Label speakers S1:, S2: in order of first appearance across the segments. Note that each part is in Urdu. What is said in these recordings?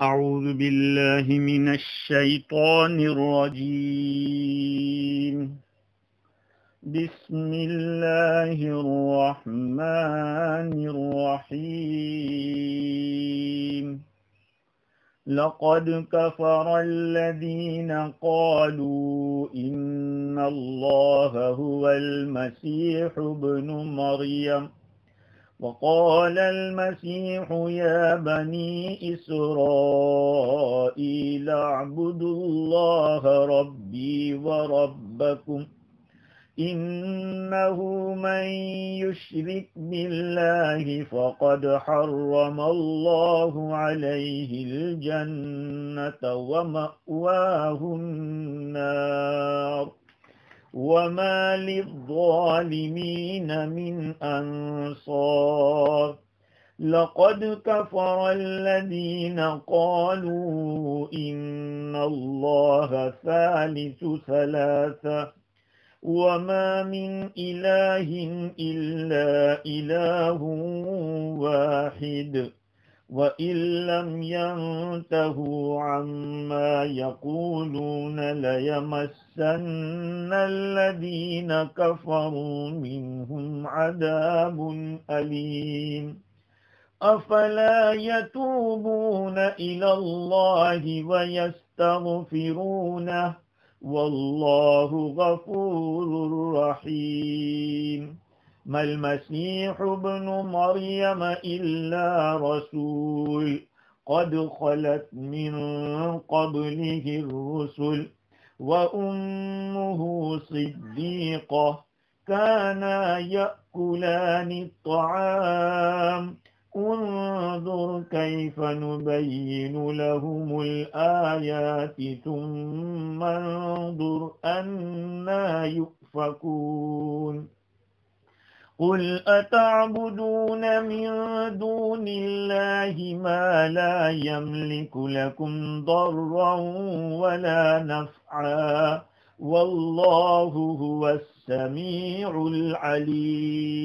S1: أعوذ بالله من الشيطان الرجيم. بسم الله الرحمن الرحيم. لقد كفر الذين قالوا إن الله هو المسيح ابن مريم وقال المسيح يا بني إسرائيل اعبدوا الله ربي وربكم إنه من يشرك بالله فقد حرم الله عليه الجنة ومأواه النار وما للظالمين من أنصار. لقد كفر الذين قالوا إن الله ثالث ثلاثة وما من إله إلا إله واحد وإن لم ينتهوا عما يقولون ليمسن الذين كفروا منهم عذاب أليم. أفلا يتوبون إلى الله ويستغفرونه والله غفور رحيم. ما المسيح ابن مريم إلا رسول قد خلت من قبله الرسل وأمه صديقة كانا يأكلان الطعام انظر كيف نبين لهم الآيات ثم انظر أنى يؤفكون. قل أتعبدون من دون الله ما لا يملك لكم ضرا ولا نفعا والله هو السميع العليم.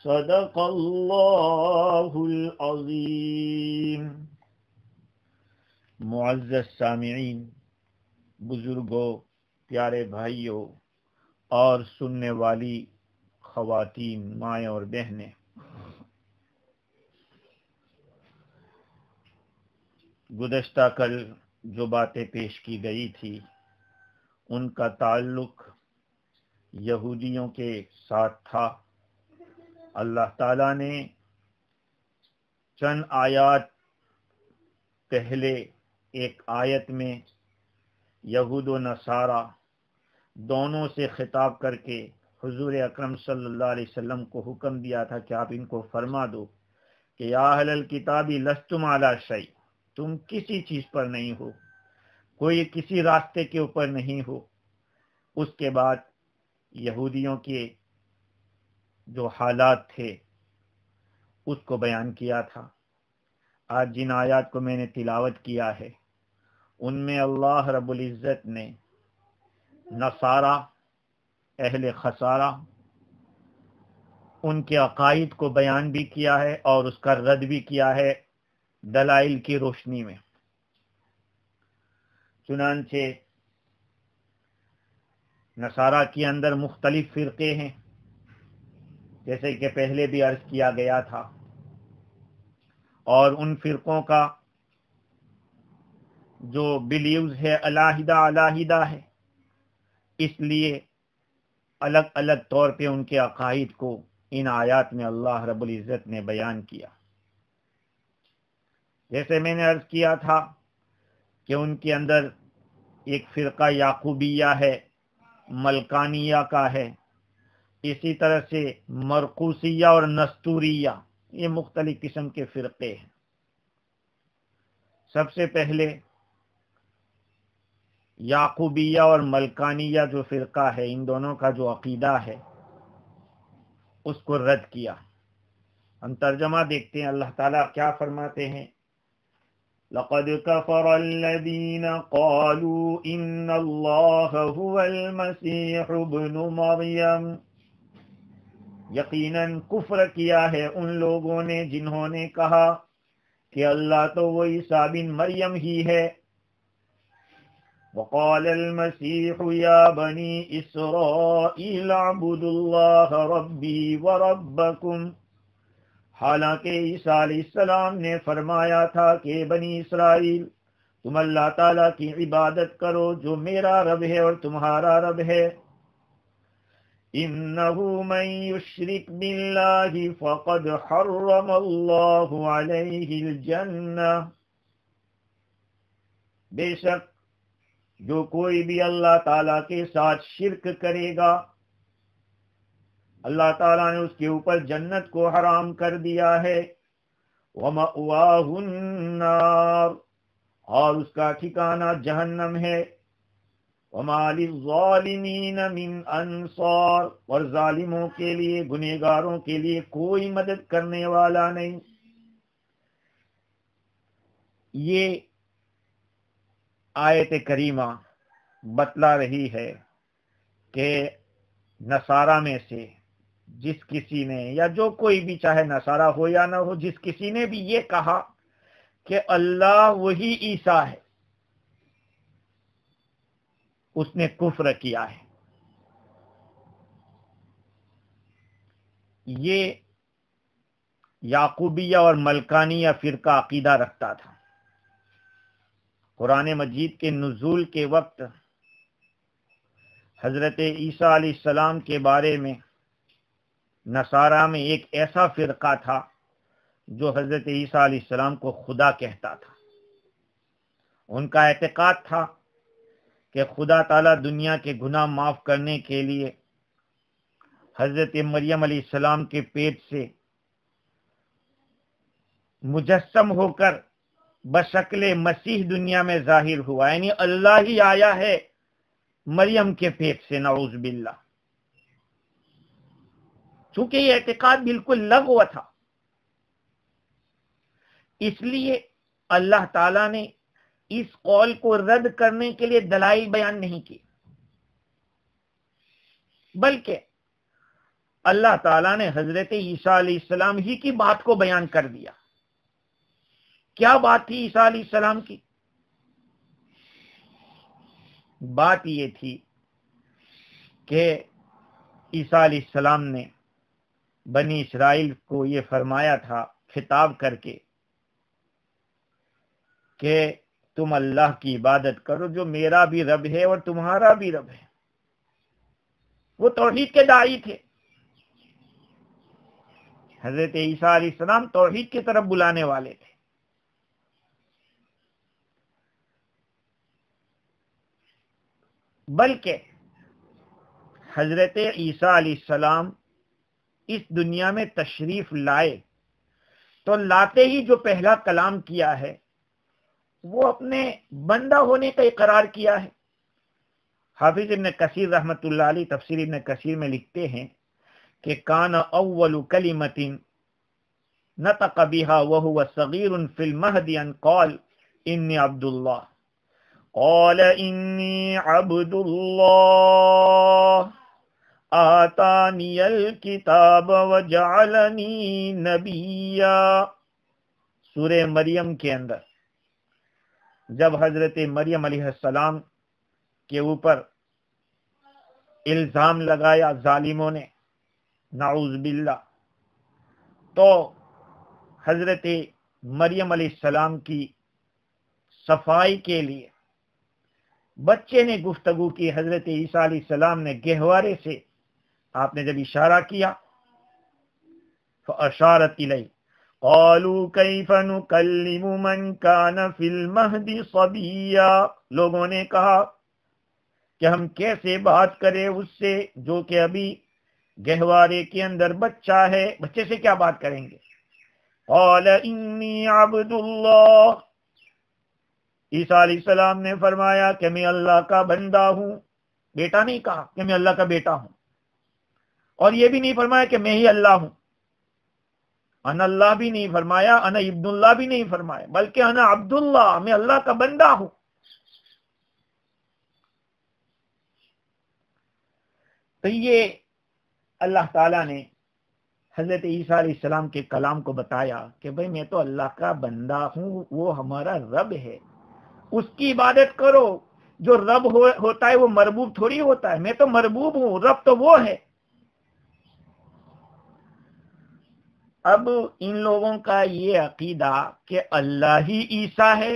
S1: صدق اللہ العظیم. معزز سامعین، بزرگوں، پیارے بھائیوں اور سننے والی خواتین، مائیں اور بہنیں، گزشتہ کل جو باتیں پیش کی گئی تھی ان کا تعلق یہودیوں کے ساتھ تھا. اللہ تعالیٰ نے چند آیات پہلے ایک آیت میں یہود و نصارہ دونوں سے خطاب کر کے حضور اکرم صلی اللہ علیہ وسلم کو حکم دیا تھا کہ آپ ان کو فرما دو کہ یا اہل الکتاب لستم علی شیء، تم کسی چیز پر نہیں ہو، کوئی کسی راستے کے اوپر نہیں ہو. اس کے بعد یہودیوں کے جو حالات تھے اس کو بیان کیا تھا. آج جن آیات کو میں نے تلاوت کیا ہے ان میں اللہ رب العزت نے نصارہ، اہل خسارہ، ان کے عقائد کو بیان بھی کیا ہے اور اس کا رد بھی کیا ہے دلائل کی روشنی میں. چنانچہ نصارہ کے اندر مختلف فرقے ہیں، جیسے کہ پہلے بھی عرض کیا گیا تھا، اور ان فرقوں کا جو بلیوز ہے علیحدہ علیحدہ ہے، اس لیے الگ الگ طور پہ ان کے عقائد کو ان آیات میں اللہ رب العزت نے بیان کیا. جیسے میں نے عرض کیا تھا کہ ان کے اندر ایک فرقہ یعقوبیہ ہے، ملکانیہ کا ہے، اسی طرح سے مرقوسیہ اور نستوریہ، یہ مختلف قسم کے فرقے ہیں. سب سے پہلے یعقوبیہ اور ملکانیہ جو فرقہ ہے، ان دونوں کا جو عقیدہ ہے اس کو رد کیا. ہم ترجمہ دیکھتے ہیں اللہ تعالیٰ کیا فرماتے ہیں. لقد كفر الذين قالوا إن الله هو المسيح ابن مريم، یقیناً کفر کیا ہے ان لوگوں نے جنہوں نے کہا کہ اللہ تو وہ عیسیٰ بن مریم ہی ہے۔ وقال المسيح يا بني إسرائيل اعبدوا الله ربي وربكم، حالانکہ عیسیٰ علیہ السلام نے فرمایا تھا کہ بنی اسرائیل تم اللہ تعالیٰ کی عبادت کرو جو میرا رب ہے اور تمہارا رب ہے۔ انہ من یشرک باللہ فقد حرم اللہ علیہ الجنہ، بے شک جو کوئی بھی اللہ تعالیٰ کے ساتھ شرک کرے گا اللہ تعالیٰ نے اس کے اوپر جنت کو حرام کر دیا ہے۔ وَمَأْوَاهُ النَّارُ، اور اس کا ٹھکانہ جہنم ہے۔ وَمَا لِلظَّالِمِينَ مِنْ أَنصَارٍ، اور ظالموں کے لیے، گنہگاروں کے لیے کوئی مدد کرنے والا نہیں۔ یہ آیت کریمہ بتلا رہی ہے کہ نصارہ میں سے جس کسی نے، یا جو کوئی بھی چاہے نصارہ ہو یا نہ ہو، جس کسی نے بھی یہ کہا کہ اللہ وہی عیسیٰ ہے، اس نے کفر کیا ہے۔ یہ یعقوبیہ اور ملکانیہ فرقہ عقیدہ رکھتا تھا۔ قرآن مجید کے نزول کے وقت حضرت عیسیٰ علیہ السلام کے بارے میں نصارہ میں ایک ایسا فرقہ تھا جو حضرت عیسیٰ علیہ السلام کو خدا کہتا تھا۔ ان کا اعتقاد تھا کہ خدا تعالیٰ دنیا کے گناہ معاف کرنے کے لیے حضرت مریم علیہ السلام کے پیٹ سے مجسم ہو کر بشکل مسیح دنیا میں ظاہر ہوا، یعنی اللہ ہی آیا ہے مریم کے پیٹ سے، نعوذ باللہ۔ چونکہ یہ اعتقاد بالکل لغو تھا، اس لیے اللہ تعالیٰ نے اس قول کو رد کرنے کے لیے دلائل بیان نہیں کی، بلکہ اللہ تعالیٰ نے حضرت عیسیٰ علیہ السلام ہی کی بات کو بیان کر دیا۔ کیا بات تھی عیسیٰ علیہ السلام کی؟ بات یہ تھی کہ عیسیٰ علیہ السلام نے بنی اسرائیل کو یہ فرمایا تھا خطاب کر کے کہ تم اللہ کی عبادت کرو جو میرا بھی رب ہے اور تمہارا بھی رب ہے۔ وہ توحید کے داعی تھے، حضرت عیسیٰ علیہ السلام توحید کی طرف بلانے والے تھے۔ بلکہ حضرت عیسیٰ علیہ السلام اس دنیا میں تشریف لائے تو لاتے ہی جو پہلا کلام کیا ہے وہ اپنے بندہ ہونے کا اقرار کیا ہے۔ حافظ ابن کثیر رحمۃ اللہ علیہ تفسیر ابن کثیر میں لکھتے ہیں کہ کان اول کلمۃ نطق بها وهو صغیر فی المہد ان قال انی عبد اللہ، قال انی عبد اللہ آتانی الکتاب وجعلنی نبیا۔ سورہ مریم کے اندر جب حضرت مریم علیہ السلام کے اوپر الزام لگایا ظالموں نے، نعوذ باللہ، تو حضرت مریم علیہ السلام کی صفائی کے لیے بچے نے گفتگو کی۔ حضرت عیسیٰ علیہ السلام نے گہوارے سے آپ نے جب اشارہ کیا، فاشارت الیہ قالوا کیف نکلم من کان فی المہد صبیا، لوگوں نے کہا کہ ہم کیسے بات کریں اس سے جو کہ ابھی گہوارے کے اندر بچہ ہے، بچے سے کیا بات کریں گے؟ قال انی عبد اللہ، عیسیٰ علیہ السلام نے فرمایا کہ میں اللہ کا بندہ ہوں۔ بیٹا نہیں کہا کہ میں اللہ کا بیٹا ہوں، اور یہ بھی نہیں فرمایا کہ میں ہی اللہ ہوں، انا اللہ بھی نہیں فرمایا، انا ابن اللہ بھی نہیں فرمایا، بلکہ انا عبد اللہ، میں اللہ کا بندہ ہوں۔ تو یہ اللہ تعالیٰ نے حضرت عیسیٰ علیہ السلام کے کلام کو بتایا کہ بھئی میں تو اللہ کا بندہ ہوں، وہ ہمارا رب ہے، اس کی عبادت کرو۔ جو رب ہوتا ہے وہ مربوب تھوڑی ہوتا ہے، میں تو مربوب ہوں، رب تو وہ ہے۔ اب ان لوگوں کا یہ عقیدہ کہ اللہ ہی عیسیٰ ہے،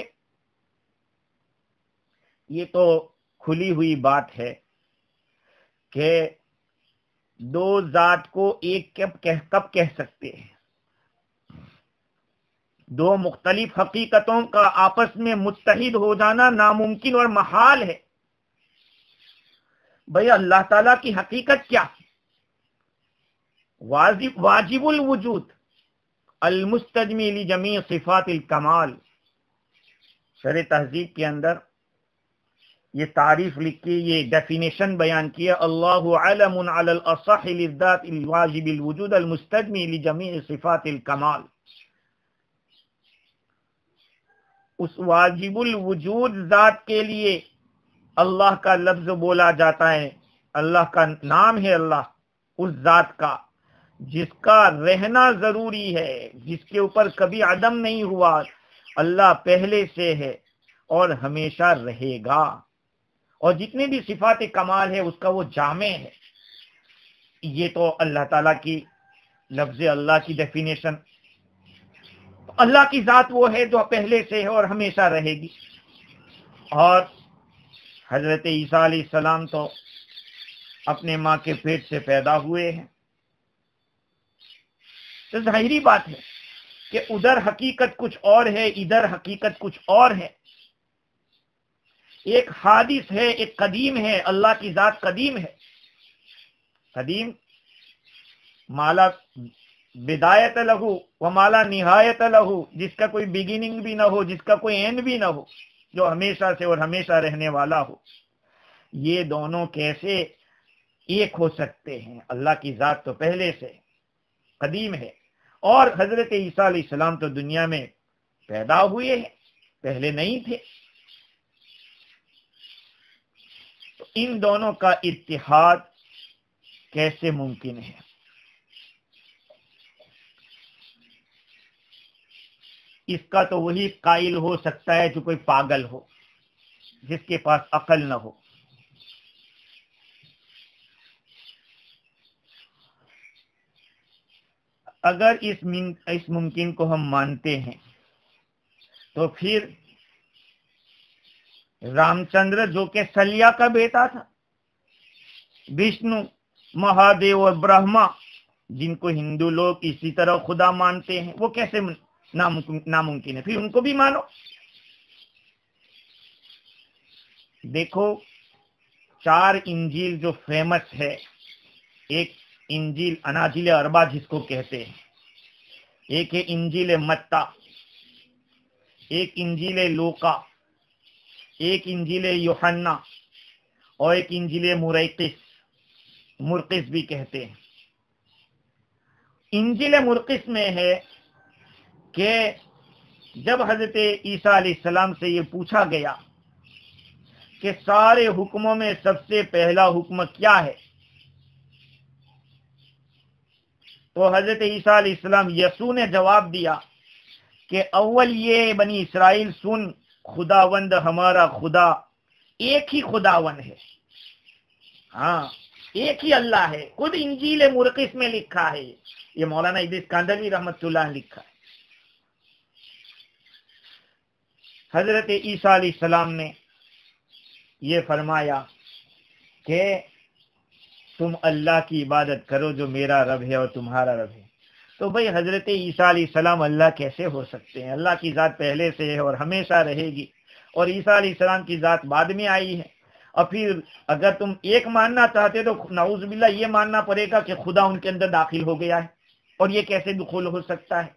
S1: یہ تو کھلی ہوئی بات ہے کہ دو ذات کو ایک کب کہہ سکتے ہیں؟ دو مختلف حقیقتوں کا آپس میں متحد ہو جانا ناممکن اور محال ہے۔ بھئی اللہ تعالیٰ کی حقیقت کیا؟ واجب الوجود المستجمی لجمیع صفات الکمال، شرح تہذیب کے اندر یہ تعریف لکھی، یہ ڈیفینیشن بیان کیا، اللہ علم علی الاصح للذات الواجب الوجود المستجمی لجمیع صفات الکمال۔ اس واجب الوجود ذات کے لیے اللہ کا لفظ بولا جاتا ہے، اللہ کا نام ہے اللہ، اس ذات کا جس کا رہنا ضروری ہے، جس کے اوپر کبھی عدم نہیں ہوا، اللہ پہلے سے ہے اور ہمیشہ رہے گا، اور جتنے بھی صفات کمال ہے اس کا وہ جامع ہے۔ یہ تو اللہ تعالیٰ کی لفظ اللہ کی ڈیفینیشن۔ اللہ کی ذات وہ ہے جو پہلے سے ہے اور ہمیشہ رہے گی، اور حضرت عیسیٰ علیہ السلام تو اپنے ماں کے پیٹ سے پیدا ہوئے ہیں، تو ظاہری بات ہے کہ ادھر حقیقت کچھ اور ہے، ادھر حقیقت کچھ اور ہے۔ ایک حادث ہے، ایک قدیم ہے، اللہ کی ذات قدیم ہے۔ قدیم مالا بدایت لہو و مالا نہایت لہو، جس کا کوئی بگننگ بھی نہ ہو، جس کا کوئی اینڈ بھی نہ ہو، جو ہمیشہ سے اور ہمیشہ رہنے والا ہو۔ یہ دونوں کیسے ایک ہو سکتے ہیں؟ اللہ کی ذات تو پہلے سے قدیم ہے، اور حضرت عیسیٰ علیہ السلام تو دنیا میں پیدا ہوئے ہیں، پہلے نہیں تھے۔ تو ان دونوں کا اتحاد کیسے ممکن ہے؟ اس کا تو وہی قائل ہو سکتا ہے جو کوئی پاگل ہو، جس کے پاس عقل نہ ہو۔ اگر اس ممکن کو ہم مانتے ہیں تو پھر رام چندر جو کہ سلیا کا بیٹا تھا، وشنو، مہادیو اور برہما، جن کو ہندو لوگ اسی طرح خدا مانتے ہیں، وہ کیسے ناممکن ہے؟ پھر ان کو بھی مانو۔ دیکھو، 4 انجیل جو فیمس ہے، ایک انجیل اناجیل اربع جس کو کہتے ہیں، ایک ہے انجیل متی، ایک انجیل لوقا، ایک انجیل یوحنا، اور ایک انجیل مرقس بھی کہتے ہیں۔ انجیل مرقس میں ہے کہ جب حضرت عیسیٰ علیہ السلام سے یہ پوچھا گیا کہ سارے حکموں میں سب سے پہلا حکم کیا ہے، تو حضرت عیسیٰ علیہ السلام یسوع نے جواب دیا کہ اول یہ بنی اسرائیل سن، خداوند ہمارا خدا ایک ہی خداوند ہے، ہاں ایک ہی اللہ ہے۔ خود انجیل مرقس میں لکھا ہے، یہ مولانا ادریس کاندھلوی رحمۃ اللہ نے لکھا ہے۔ حضرت عیسیٰ علیہ السلام نے یہ فرمایا کہ تم اللہ کی عبادت کرو جو میرا رب ہے اور تمہارا رب ہے۔ تو بھئی حضرت عیسیٰ علیہ السلام اللہ کیسے ہو سکتے ہیں؟ اللہ کی ذات پہلے سے ہے اور ہمیشہ رہے گی، اور عیسیٰ علیہ السلام کی ذات بعد میں آئی ہے۔ اور پھر اگر تم ایک ماننا چاہتے تو نعوذ باللہ یہ ماننا پڑے گا کہ خدا ان کے اندر داخل ہو گیا ہے، اور یہ کیسے دخول ہو سکتا ہے؟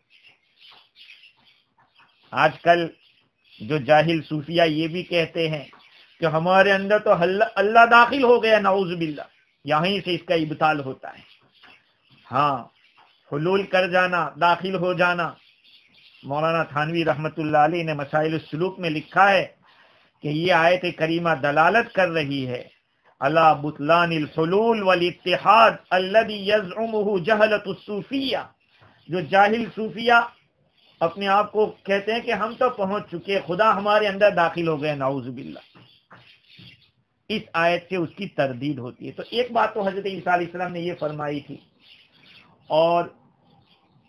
S1: آج کل جو جاہل صوفیہ یہ بھی کہتے ہیں کہ ہمارے اندر تو اللہ داخل ہو گیا، نعوذ باللہ، یہیں سے اس کا ابطال ہوتا ہے۔ ہاں، حلول کر جانا، داخل ہو جانا۔ مولانا تھانوی رحمت اللہ علیہ نے مسائل السلوک میں لکھا ہے کہ یہ آیت کریمہ دلالت کر رہی ہے علی بطلان الحلول والاتحاد الذي يزعمه جہلۃ الصوفیہ، جو جاہل صوفیہ اپنے آپ کو کہتے ہیں کہ ہم تو پہنچ چکے، خدا ہمارے اندر داخل ہو گئے، نعوذ باللہ، اس آیت سے اس کی تردید ہوتی ہے۔ تو ایک بات تو حضرت عیسیٰ علیہ السلام نے یہ فرمائی تھی، اور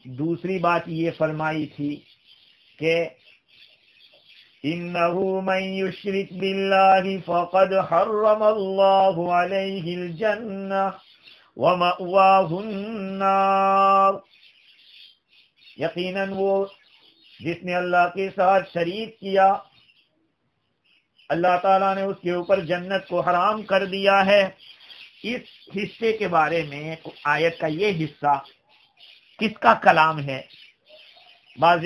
S1: دوسری بات یہ فرمائی تھی کہ إِنَّهُ مَن يُشْرِكْ بِاللَّهِ فَقَدْ حَرَّمَ اللَّهُ عَلَيْهِ الْجَنَّةَ وَمَأْوَاهُ النَّارُ، یقیناً وہ جس نے اللہ کے ساتھ شریک کیا، اللہ تعالیٰ نے اس کے اوپر جنت کو حرام کر دیا ہے۔ اس حصے کے بارے میں آیت کا یہ حصہ کس کا کلام ہے؟ بعض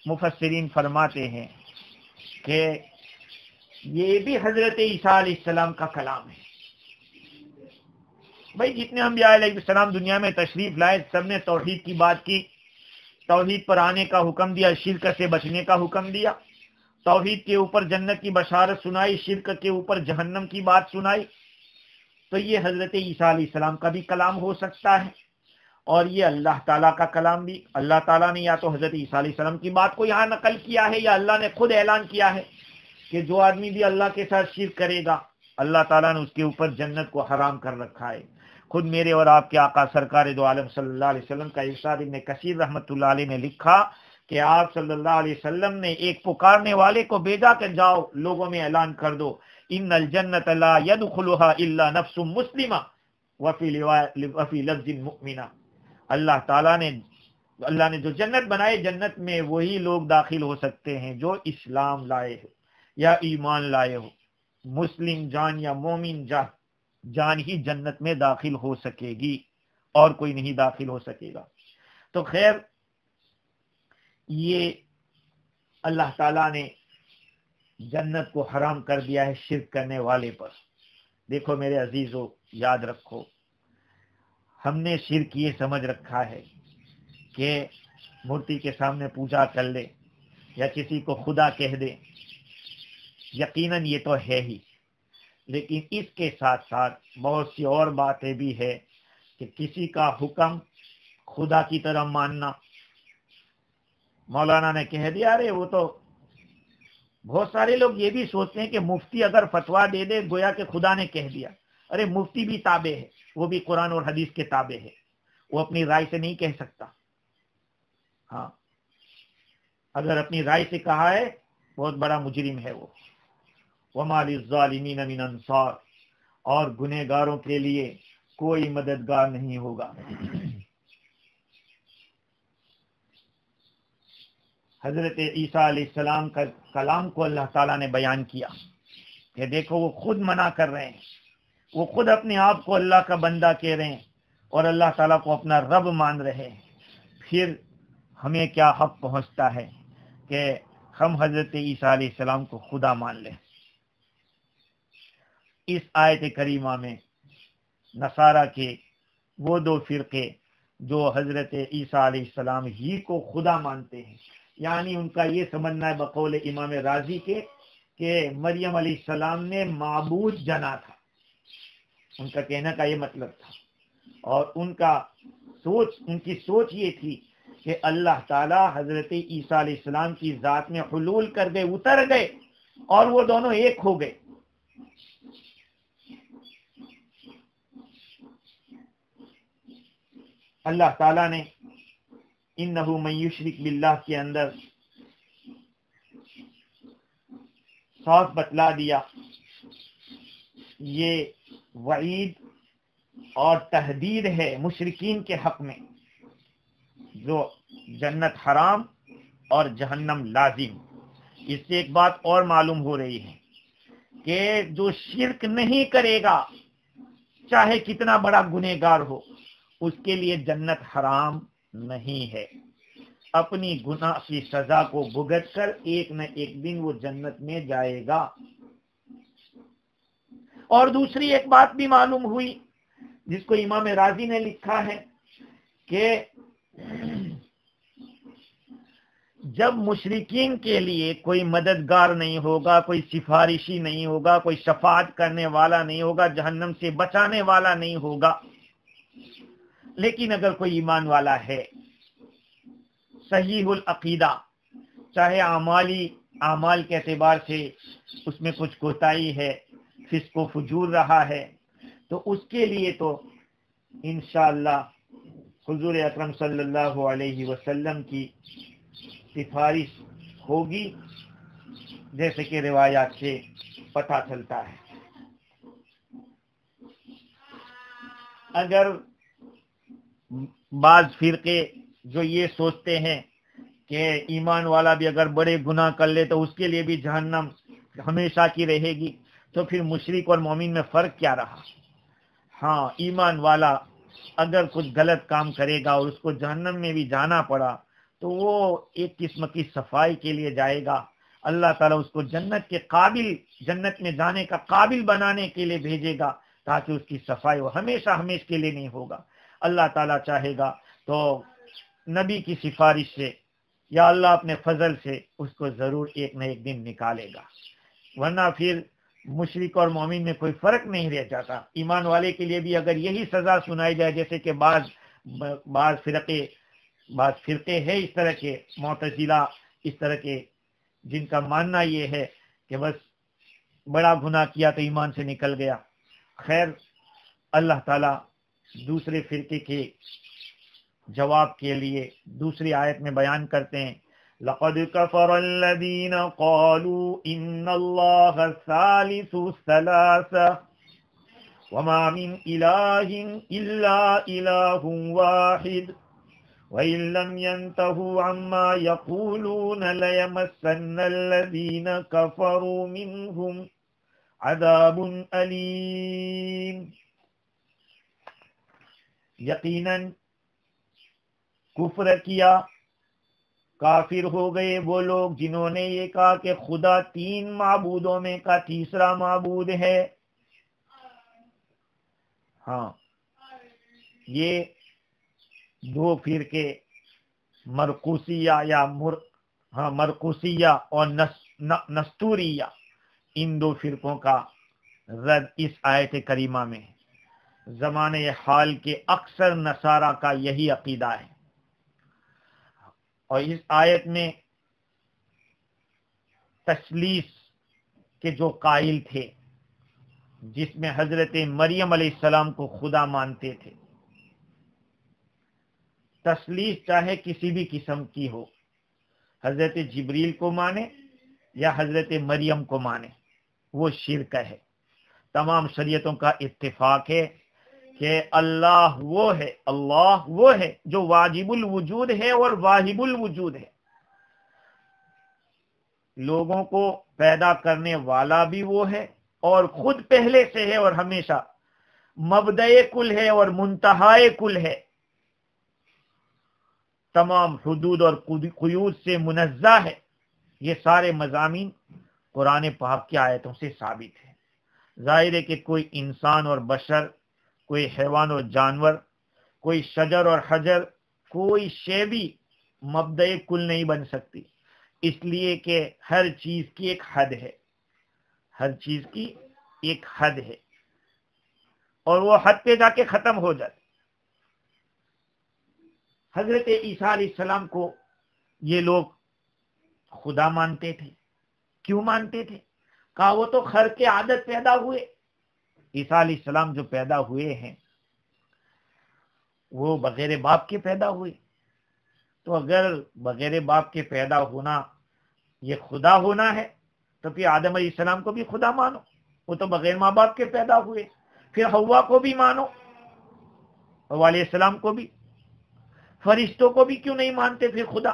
S1: مفسرین فرماتے ہیں کہ یہ بھی حضرت عیسیٰ علیہ السلام کا کلام ہے۔ بھائی جتنے انبیاء علیہ السلام دنیا میں تشریف لائے، سب نے توحید کی بات کی، توحید پر آنے کا حکم دیا، شرک سے بچنے کا حکم دیا، توحید کے اوپر جنت کی بشارت سنائی، شرک کے اوپر جہنم کی بات سنائی۔ تو یہ حضرت عیسیٰ علیہ السلام کا بھی کلام ہو سکتا ہے، اور یہ اللہ تعالیٰ کا کلام بھی۔ اللہ تعالیٰ نے یا تو حضرت عیسیٰ علیہ السلام کی بات کو یہاں نقل کیا ہے، یا اللہ نے خود اعلان کیا ہے کہ جو آدمی بھی اللہ کے ساتھ شرک کرے گا، اللہ تعالیٰ نے اس کے اوپر جنت کو حرام کر رکھا ہے۔ خود میرے اور آپ کے آقا سرکار دو عالم صلی اللہ علیہ وسلم کا ارشاد ابن کثیر رحمۃ اللہ علیہ نے لکھا کہ آپ صلی اللہ علیہ وسلم نے ایک پکارنے والے کو بھیجا کہ جاؤ لوگوں میں اعلان کر دو، ان الجنت لا يدخلها الا نفس مسلمہ وفی لفظ مؤمنہ، اللہ نے جو جنت بنائے، جنت میں وہی لوگ داخل ہو سکتے ہیں جو اسلام لائے ہو یا ایمان لائے ہو۔ مسلم جان یا مومن جان ہی جنت میں داخل ہو سکے گی، اور کوئی نہیں داخل ہو سکے گا۔ تو خیر، یہ اللہ تعالیٰ نے جنت کو حرام کر دیا ہے شرک کرنے والے پر۔ دیکھو میرے عزیزو، یاد رکھو، ہم نے شرک یہ سمجھ رکھا ہے کہ مورتی کے سامنے پوجا کر لے یا کسی کو خدا کہہ دے، یقیناً یہ تو ہے ہی، لیکن اس کے ساتھ ساتھ بہت سی اور باتیں بھی ہے کہ کسی کا حکم خدا کی طرح ماننا۔ مولانا نے کہہ دیا، ارے وہ تو بہت سارے لوگ یہ بھی سوچتے ہیں کہ مفتی اگر فتویٰ دے دے گویا کہ خدا نے کہہ دیا۔ ارے مفتی بھی تابع ہے، وہ بھی قرآن اور حدیث کے تابع ہے، وہ اپنی رائے سے نہیں کہہ سکتا۔ ہاں، اگر اپنی رائے سے کہا ہے بہت بڑا مجرم ہے وہ۔ وَمَا لِلظَّالِمِينَ مِنْ أَنصَارٍ، اور گنہگاروں کے لیے کوئی مددگار نہیں ہوگا۔ حضرت عیسیٰ علیہ السلام کا کلام کو اللہ تعالیٰ نے بیان کیا کہ دیکھو وہ خود منع کر رہے ہیں، وہ خود اپنے آپ کو اللہ کا بندہ کہہ رہے ہیں اور اللہ تعالیٰ کو اپنا رب مان رہے ہیں، پھر ہمیں کیا حق پہنچتا ہے کہ ہم حضرت عیسیٰ علیہ السلام کو خدا مان لیں۔ اس آیت کریمہ میں نصارہ کے وہ دو فرقے جو حضرت عیسیٰ علیہ السلام ہی کو خدا مانتے ہیں، یعنی ان کا یہ سمجھنا ہے بقول امام رازی کے کہ مریم علیہ السلام نے معبود جنا تھا، ان کا کہنے کا یہ مطلب تھا، اور ان کی سوچ یہ تھی کہ اللہ تعالیٰ حضرت عیسیٰ علیہ السلام کی ذات میں حلول کر گئے، اتر گئے، اور وہ دونوں ایک ہو گئے۔ اللہ تعالیٰ نے انہو من یشرک باللہ کے اندر صاف بتلا دیا، یہ وعید اور تحدید ہے مشرکین کے حق میں، جو جنت حرام اور جہنم لازم۔ اس سے ایک بات اور معلوم ہو رہی ہے کہ جو شرک نہیں کرے گا چاہے کتنا بڑا گنہگار ہو، اس کے لیے جنت حرام نہیں ہے، اپنی گناہ کی سزا کو بھگت کر ایک نہ ایک دن وہ جنت میں جائے گا۔ اور دوسری ایک بات بھی معلوم ہوئی جس کو امام رازی نے لکھا ہے کہ جب مشرکین کے لیے کوئی مددگار نہیں ہوگا، کوئی سفارشی نہیں ہوگا، کوئی شفاعت کرنے والا نہیں ہوگا، جہنم سے بچانے والا نہیں ہوگا، لیکن اگر کوئی ایمان والا ہے، صحیح العقیدہ، چاہے اعمال کے اعتبار سے اس میں کچھ کوتاہی ہے، فسق و فجور رہا ہے، تو اس کے لیے تو انشاءاللہ حضور اکرم صلی اللہ علیہ وسلم کی سفارش ہوگی، جیسے کہ روایات سے پتہ چلتا ہے۔ اگر بعض فرقے جو یہ سوچتے ہیں کہ ایمان والا بھی اگر بڑے گناہ کر لے تو اس کے لیے بھی جہنم ہمیشہ کی رہے گی، تو پھر مشرک اور مومن میں فرق کیا رہا؟ ہاں، ایمان والا اگر کچھ غلط کام کرے گا اور اس کو جہنم میں بھی جانا پڑا تو وہ ایک قسم کی صفائی کے لیے جائے گا، اللہ تعالیٰ اس کو جنت میں جانے کا قابل بنانے کے لیے بھیجے گا، تاکہ اس کی صفائی وہ ہمیشہ کے لیے نہیں ہوگا۔ اللہ تعالیٰ چاہے گا تو نبی کی سفارش سے یا اللہ اپنے فضل سے اس کو ضرور ایک نہ ایک دن نکالے گا، ورنہ پھر مشرک اور مومن میں کوئی فرق نہیں رہ جاتا۔ ایمان والے کے لیے بھی اگر یہی سزا سنائی جائے، جیسے کہ بعض فرقے ہیں اس طرح کے، معتزلہ اس طرح کے، جن کا ماننا یہ ہے کہ بس بڑا گناہ کیا تو ایمان سے نکل گیا۔ خیر، اللہ تعالیٰ دوسرے فرقے کے جواب کے لیے دوسری آیت میں بیان کرتے ہیں، لَقَدْ كَفَرَ الَّذِينَ قَالُوا إِنَّ اللَّهَ ثَالِثُ ثَلَاثَةٍ وَمَا مِنْ إِلَٰهٍ إِلَّا إِلَٰهٌ وَاحِدٌ وَإِن لَّمْ يَنْتَهُوا عَمَّا يَقُولُونَ لَيَمَسَّنَّ الَّذِينَ كَفَرُوا مِنْهُمْ عَذَابٌ أَلِيمٌ۔ یقیناً کفر کیا، کافر ہو گئے وہ لوگ جنہوں نے یہ کہا کہ خدا 3 معبودوں میں کا تیسرا معبود ہے۔ ہاں، یہ 2 فرقے مرقوسیہ اور نستوریہ، ان 2 فرقوں کا رد اس آیت کریمہ میں ہے۔ زمانے حال کے اکثر نصارہ کا یہی عقیدہ ہے، اور اس آیت میں تثلیث کے جو قائل تھے، جس میں حضرت مریم علیہ السلام کو خدا مانتے تھے، تثلیث چاہے کسی بھی قسم کی ہو، حضرت جبریل کو مانے یا حضرت مریم کو مانے، وہ شرک ہے۔ تمام شریعتوں کا اتفاق ہے کہ اللہ وہ ہے جو واجب الوجود ہے اور واہب الوجود ہے۔ لوگوں کو پیدا کرنے والا بھی وہ ہے، اور خود پہلے سے ہے اور ہمیشہ مبدأ کل ہے اور منتہائے کل ہے، تمام حدود اور قیود سے منزہ ہے۔ یہ سارے مضامین قرآن پاک کی آیتوں سے ثابت ہے۔ ظاہر ہے کہ کوئی انسان اور بشر، کوئی حیوان اور جانور، کوئی شجر اور حجر، کوئی شے بھی مبدأ کل نہیں بن سکتی، اس لیے کہ ہر چیز کی ایک حد ہے، ہر چیز کی ایک حد ہے، اور وہ حد پہ جا کے ختم ہو جاتی۔ حضرت عیسیٰ علیہ السلام کو یہ لوگ خدا مانتے تھے۔ کیوں مانتے تھے؟ کہا وہ تو خرق عادت پیدا ہوئے۔ عیسیٰ علیہ السلام جو پیدا ہوئے ہیں وہ بغیر باپ کے پیدا ہوئے، تو اگر بغیر باپ کے پیدا ہونا یہ خدا ہونا ہے تو پھر آدم علیہ السلام کو بھی خدا مانو، وہ تو بغیر ماں باپ کے پیدا ہوئے۔ پھر حوا کو بھی مانو، حوا علیہ السلام کو بھی۔ فرشتوں کو بھی کیوں نہیں مانتے پھر خدا؟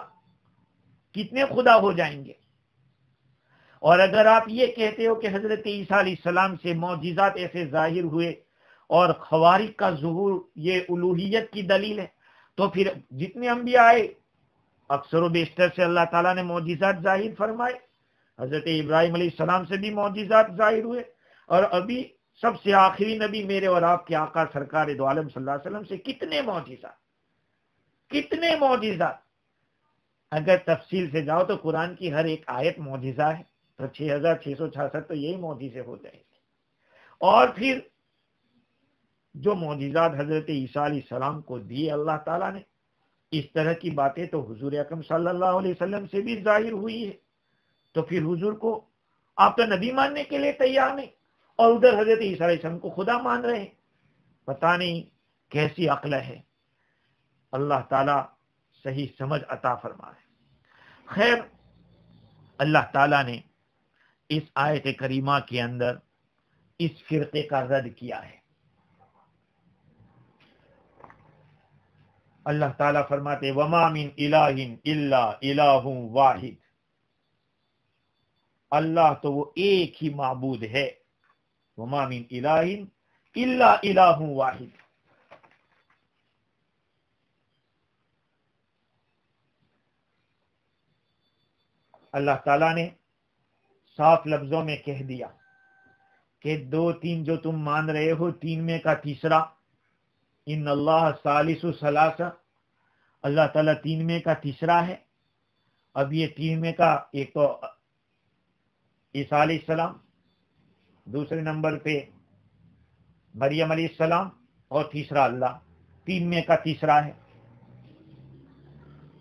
S1: کتنے خدا ہو جائیں گے؟ اور اگر آپ یہ کہتے ہو کہ حضرت عیسیٰ علیہ السلام سے معجزات ایسے ظاہر ہوئے اور خوارق کا ظہور یہ الوہیت کی دلیل ہے، تو پھر جتنے انبیاء آئے اکثر و بیشتر سے اللہ تعالیٰ نے معجزات ظاہر فرمائے۔ حضرت ابراہیم علیہ السلام سے بھی معجزات ظاہر ہوئے، اور ابھی سب سے آخری نبی میرے اور آپ کے آقا سرکار دو عالم صلی اللہ علیہ وسلم سے کتنے معجزات۔ اگر تفصیل سے جاؤ تو قرآن کی ہر ایک آیت معجزہ ہے، تو 6666 تو یہی معجزے ہو جائیں گے۔ اور پھر جو معجزات حضرت عیسیٰ علیہ السلام کو دیے اللہ تعالیٰ نے، اس طرح کی باتیں تو حضور اکرم صلی اللہ علیہ وسلم سے بھی ظاہر ہوئی ہے، تو پھر حضور کو آپ تو نبی ماننے کے لیے تیار نہیں، اور ادھر حضرت عیسیٰ علیہ السلام کو خدا مان رہے ہیں۔ پتہ نہیں کیسی عقل ہے، اللہ تعالیٰ صحیح سمجھ عطا فرمائے۔ خیر، اللہ تعالیٰ نے اس آیت کریمہ کے اندر اس فرقے کا رد کیا ہے۔ اللہ تعالیٰ فرماتے وَمَا مِنْ إِلَٰهٍ إِلَّا إِلَٰهٌ وَاحِدٌ، اللہ تو وہ ایک ہی معبود ہے۔ وَمَا مِنْ إِلَٰهٍ إِلَّا إِلَٰهٌ وَاحِدٌ، اللہ تعالیٰ نے صاف لفظوں میں کہہ دیا کہ دو تین جو تم مان رہے ہو، تین میں کا تیسرا، ان اللہ ثالث ثلاثہ، اللہ تعالیٰ تین میں کا تیسرا ہے۔ اب یہ تین میں کا ایک تو عیسیٰ علیہ السلام، دوسرے نمبر پہ مریم علیہ السلام، اور تیسرا اللہ، تین میں کا تیسرا ہے۔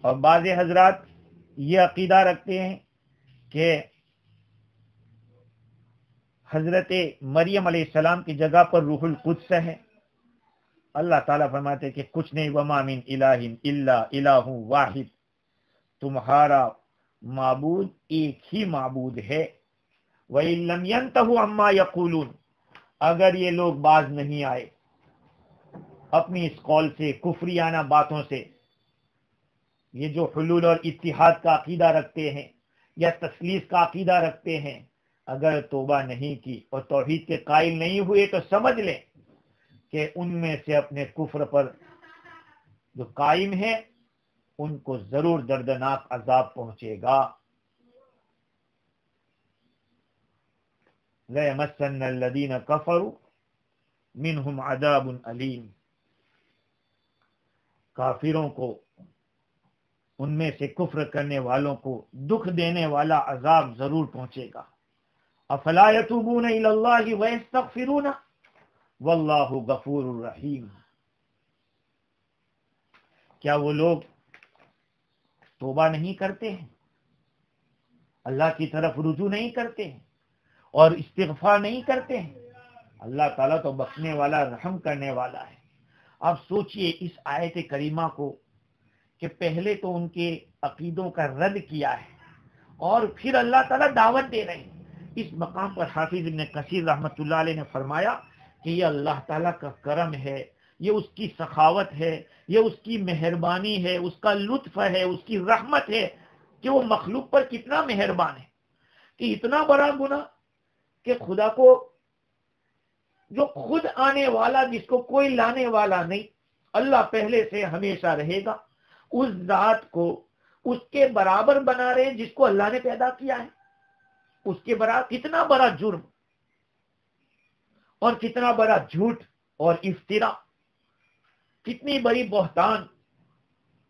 S1: اور بعض حضرات یہ عقیدہ رکھتے ہیں کہ حضرت مریم علیہ السلام کی جگہ پر روح القدس ہے۔ اللہ تعالیٰ فرماتے کہ کچھ نہیں، وَمَا مِنْ إِلَٰهٍ إِلَّا إِلَٰهٌ وَاحِدٌ، تمہارا معبود ایک ہی معبود ہے۔ وَإِن لَّمْ يَنْتَهُوا عَمَّا يَقُولُونَ، اگر یہ لوگ باز نہیں آئے اپنی اس قول سے، کفریانہ باتوں سے، یہ جو حلول اور اتحاد کا عقیدہ رکھتے ہیں یا تثلیث کا عقیدہ رکھتے ہیں، اگر توبہ نہیں کی اور توحید کے قائل نہیں ہوئے تو سمجھ لیں کہ ان میں سے اپنے کفر پر جو قائم ہے ان کو ضرور دردناک عذاب پہنچے گا۔ لَيَمَسَّنَّ الَّذِينَ كَفَرُوا مِنْهُمْ عَذَابٌ أَلِيمٌ، کافروں کو، ان میں سے کفر کرنے والوں کو دکھ دینے والا عذاب ضرور پہنچے گا۔ افلا یتوبون الی اللہ ویستغفرون واللہ غفور رحیم، کیا وہ لوگ توبہ نہیں کرتے ہیں، اللہ کی طرف رجوع نہیں کرتے ہیں اور استغفار نہیں کرتے ہیں؟ اللہ تعالیٰ تو بخشنے والا، رحم کرنے والا ہے۔ آپ سوچئے اس آیت کریمہ کو کہ پہلے تو ان کے عقیدوں کا رد کیا ہے اور پھر اللہ تعالیٰ دعوت دے رہے ہیں۔ اس مقام پر حافظ ابن کثیر رحمۃ اللہ علیہ نے فرمایا کہ یہ اللہ تعالیٰ کا کرم ہے، یہ اس کی سخاوت ہے، یہ اس کی مہربانی ہے، اس کا لطف ہے، اس کی رحمت ہے کہ وہ مخلوق پر کتنا مہربان ہے کہ اتنا بڑا گناہ کہ خدا کو جو خود آنے والا، جس کو کوئی لانے والا نہیں، اللہ پہلے سے ہمیشہ رہے گا، اس ذات کو اس کے برابر بنا رہے جس کو اللہ نے پیدا کیا ہے، اس کے برابر۔ کتنا بڑا جرم اور کتنا بڑا جھوٹ اور افترا، کتنی بڑی بہتان،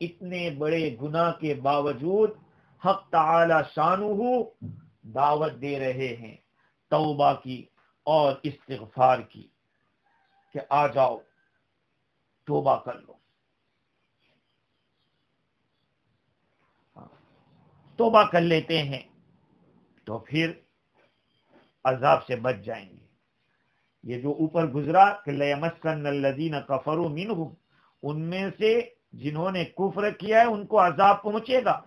S1: اتنے بڑے گناہ کے باوجود حق تعالی شانہ دعوت دے رہے ہیں توبہ کی اور استغفار کی کہ آ جاؤ توبہ کر لو، توبہ کر لیتے ہیں تو پھر عذاب سے بچ جائیں گے۔ یہ جو اوپر گزرا کہ لَيَمَسَّنَّ الَّذِينَ كَفَرُوا مِنْهُمْ، ان میں سے جنہوں نے کفر کیا ہے ان کو عذاب پہنچے گا،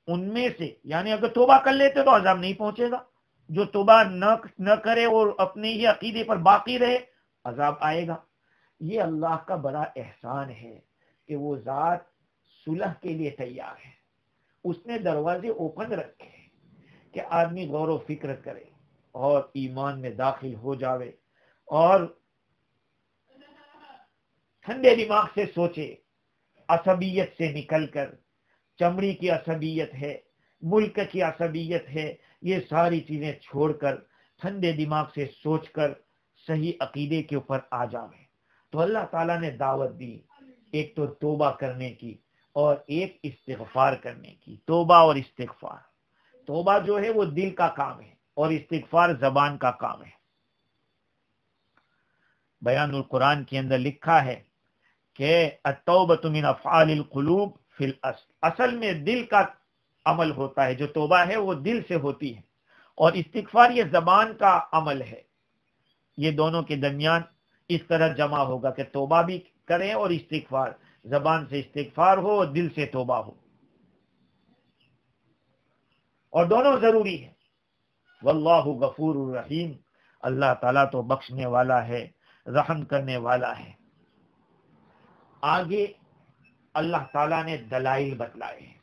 S1: ان میں سے، یعنی اگر توبہ کر لیتے تو عذاب نہیں پہنچے گا، جو توبہ نہ کرے اور اپنے ہی عقیدے پر باقی رہے عذاب آئے گا۔ یہ اللہ کا بڑا احسان ہے کہ وہ ذات صلح کے لیے تیار ہے، اس نے دروازے اوپن رکھے کہ آدمی غور و فکر کرے اور ایمان میں داخل ہو جاوے اور ٹھنڈے دماغ سے سوچے، عصبیت سے نکل کر، چمڑی کی عصبیت ہے، ملک کی عصبیت ہے، یہ ساری چیزیں چھوڑ کر ٹھنڈے دماغ سے سوچ کر صحیح عقیدے کے اوپر آ جاوے۔ تو اللہ تعالیٰ نے دعوت دی ایک تو توبہ کرنے کی، اور ایک استغفار کرنے کی، توبہ اور استغفار۔ توبہ جو ہے وہ دل کا کام ہے اور استغفار زبان کا کام ہے۔ بیان القرآن کے اندر لکھا ہے کہ التوبۃ من افعال القلوب فی الاصل، اصل میں دل کا عمل ہوتا ہے، جو توبہ ہے وہ دل سے ہوتی ہے، اور استغفار یہ زبان کا عمل ہے۔ یہ دونوں کے درمیان اس طرح جمع ہوگا کہ توبہ بھی کریں اور استغفار، زبان سے استغفار ہو اور دل سے توبہ ہو، اور دونوں ضروری ہے۔ واللہ غفور الرحیم، اللہ تعالیٰ تو بخشنے والا ہے، رحم کرنے والا ہے۔ آگے اللہ تعالیٰ نے دلائل بتلائے ہیں،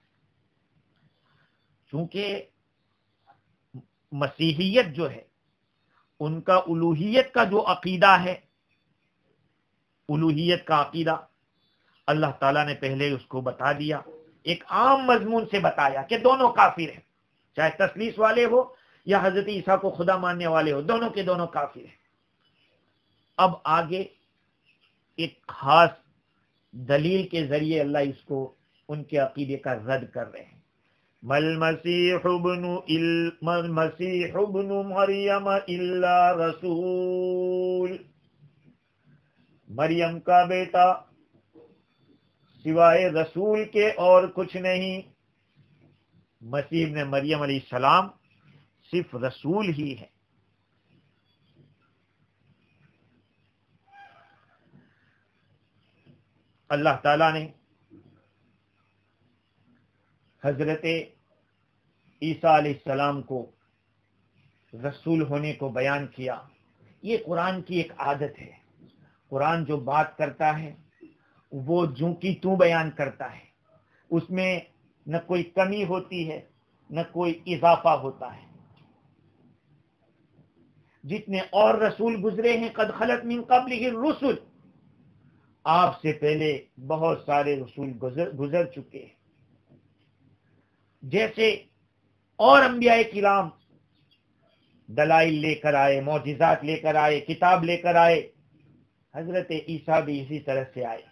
S1: چونکہ مسیحیت جو ہے ان کا الوہیت کا جو عقیدہ ہے، الوہیت کا عقیدہ اللہ تعالیٰ نے پہلے اس کو بتا دیا، ایک عام مضمون سے بتایا کہ دونوں کافر ہیں، چاہے تثلیث والے ہو یا حضرت عیسیٰ کو خدا ماننے والے ہو، دونوں کے دونوں کافر ہیں۔ اب آگے ایک خاص دلیل کے ذریعے اللہ اس کو ان کے عقیدے کا رد کر رہے ہیں۔ المسیح ابن مریم الا رسول، مریم کا بیٹا سوائے رسول کے اور کچھ نہیں۔ مسیح ابن مریم علیہ السلام صرف رسول ہی ہے۔ اللہ تعالیٰ نے حضرت عیسیٰ علیہ السلام کو رسول ہونے کو بیان کیا۔ یہ قرآن کی ایک عادت ہے، قرآن جو بات کرتا ہے وہ جوں کی توں بیان کرتا ہے، اس میں نہ کوئی کمی ہوتی ہے نہ کوئی اضافہ ہوتا ہے۔ جتنے اور رسول گزرے ہیں، قد خلت من قبلہ الرسل، آپ سے پہلے بہت سارے رسول گزر چکے ہیں۔ جیسے اور انبیاء کرام دلائل لے کر آئے، معجزات لے کر آئے، کتاب لے کر آئے، حضرت عیسیٰ بھی اسی طرح سے آئے۔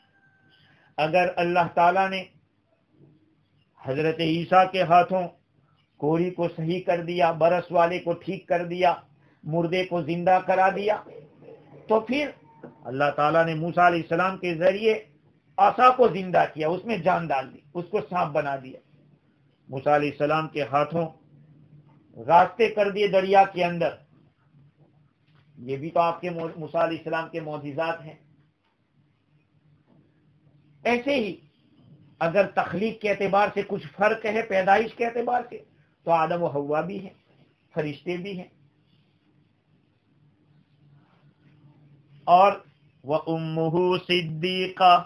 S1: اگر اللہ تعالیٰ نے حضرت عیسیٰ کے ہاتھوں کوڑی کو صحیح کر دیا، برس والے کو ٹھیک کر دیا، مردے کو زندہ کرا دیا، تو پھر اللہ تعالیٰ نے موسیٰ علیہ السلام کے ذریعے عصا کو زندہ کیا، اس میں جان ڈال دی، اس کو سانپ بنا دیا۔ موسیٰ علیہ السلام کے ہاتھوں راستے کر دیے دریا کے اندر، یہ بھی تو آپ کے موسیٰ علیہ السلام کے معجزات ہیں۔ ایسے ہی اگر تخلیق کے اعتبار سے کچھ فرق ہے، پیدائش کے اعتبار سے، تو آدم و حوا بھی ہیں، فرشتے بھی ہیں۔ اور وَأُمُّهُ صِدِّيقَةٌ،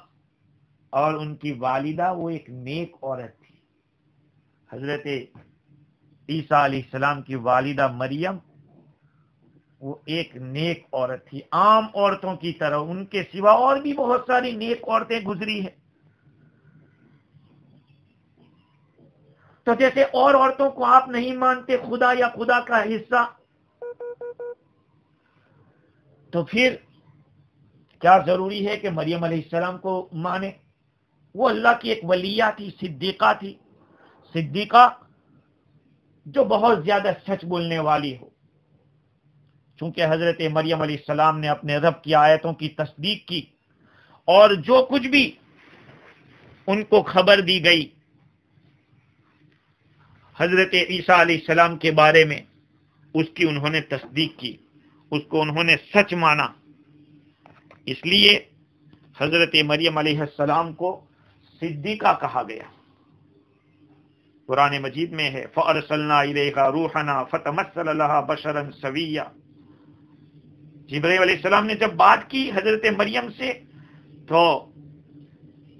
S1: اور ان کی والدہ وہ ایک نیک عورت تھی۔ حضرت عیسیٰ علیہ السلام کی والدہ مریم وہ ایک نیک عورت تھی، عام عورتوں کی طرح، ان کے سوا اور بھی بہت ساری نیک عورتیں گزری ہیں۔ تو جیسے اور عورتوں کو آپ نہیں مانتے خدا یا خدا کا حصہ، تو پھر کیا ضروری ہے کہ مریم علیہ السلام کو مانے؟ وہ اللہ کی ایک ولیہ تھی، صدیقہ تھی، صدیقہ جو بہت زیادہ سچ بولنے والی ہو۔ چونکہ حضرت مریم علیہ السلام نے اپنے رب کی آیتوں کی تصدیق کی، اور جو کچھ بھی ان کو خبر دی گئی حضرت عیسیٰ علیہ السلام کے بارے میں، اس کی انہوں نے تصدیق کی، اس کو انہوں نے سچ مانا۔ اس لیے حضرت مریم علیہ السلام کو صدیقہ کہا گیا۔ قرآن مجید میں ہے فَأَرْسَلْنَا إِلَيْهَا رُوحَنَا فَتَمَثَّلَ لَهَا بَشَرًا سَوِيًّا۔ جبرائیل علیہ السلام نے جب بات کی حضرت مریم سے، تو